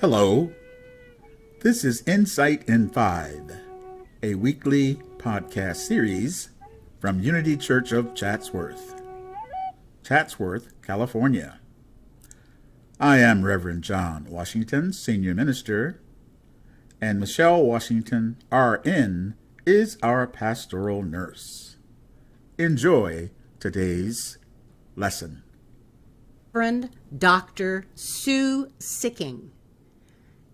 Hello, this is Insight in 5, a weekly podcast series from Unity Church of Chatsworth, California. I am Reverend John Washington, Senior Minister, and Michelle Washington, RN, is our pastoral nurse. Enjoy today's lesson. Reverend Dr. Sue Sikking.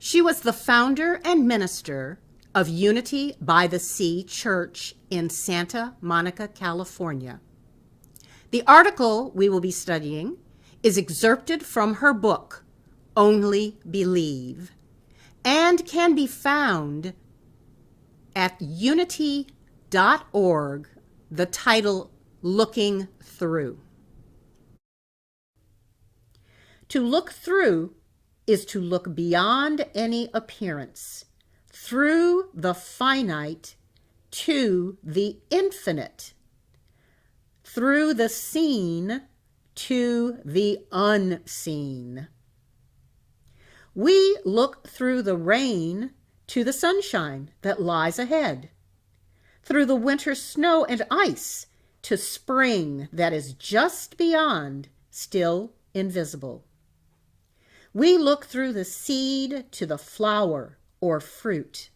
She was the founder and minister of Unity by the Sea Church in Santa Monica, California. The article we will be studying is excerpted from her book, Only Believe, and can be found at unity.org, the title Looking Through. To look through is to look beyond any appearance, through the finite to the infinite, through the seen to the unseen. We look through the rain to the sunshine that lies ahead, through the winter snow and ice to spring that is just beyond, still invisible. We look through the seed to the flower or fruit.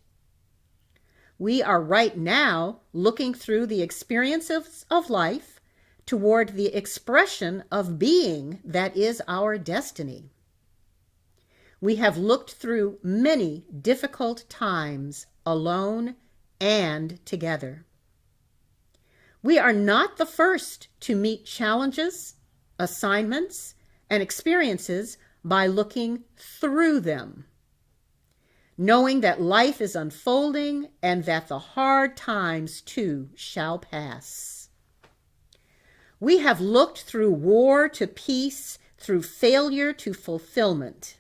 We are right now looking through the experiences of life toward the expression of being that is our destiny. We have looked through many difficult times alone and together. We are not the first to meet challenges, assignments, and experiences by looking through them, knowing that life is unfolding and that the hard times too shall pass. We have looked through war to peace, through failure to fulfillment.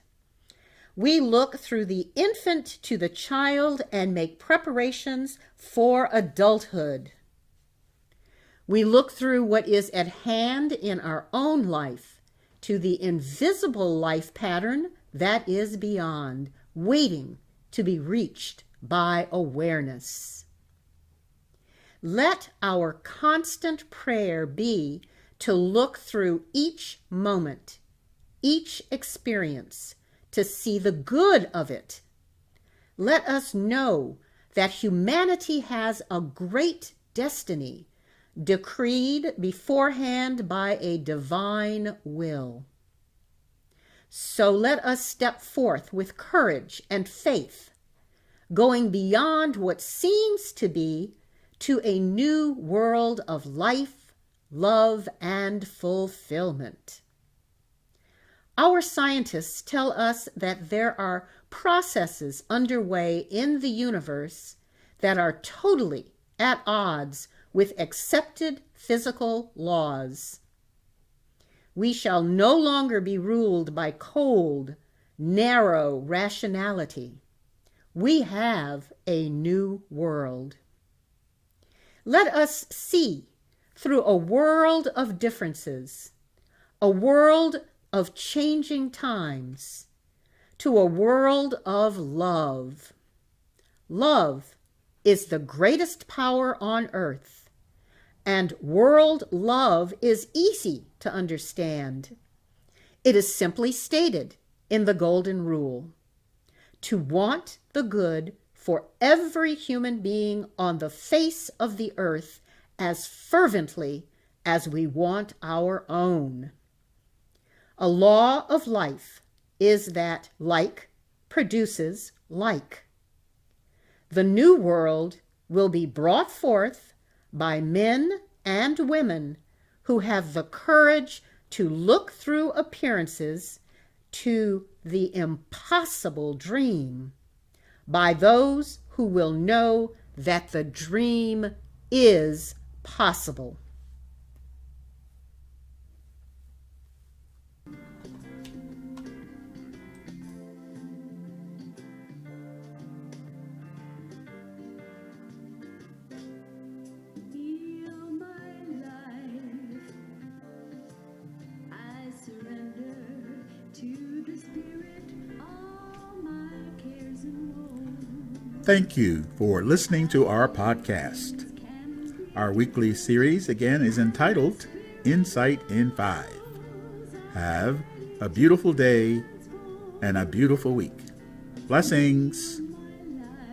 We look through the infant to the child and make preparations for adulthood. We look through what is at hand in our own life to the invisible life pattern that is beyond, waiting to be reached by awareness. Let our constant prayer be to look through each moment, each experience, to see the good of it. Let us know that humanity has a great destiny decreed beforehand by a divine will. So let us step forth with courage and faith, going beyond what seems to be to a new world of life, love, and fulfillment. Our scientists tell us that there are processes underway in the universe that are totally at odds with accepted physical laws. We shall no longer be ruled by cold, narrow rationality. We have a new world. Let us see through a world of differences, a world of changing times, to a world of love. Love is the greatest power on earth. And world love is easy to understand. It is simply stated in the Golden Rule: to want the good for every human being on the face of the earth as fervently as we want our own. A law of life is that like produces like. The new world will be brought forth by men and women who have the courage to look through appearances to the impossible dream, by those who will know that the dream is possible. Thank you for listening to our podcast. Our weekly series again is entitled Insight in 5. Have a beautiful day and a beautiful week. Blessings.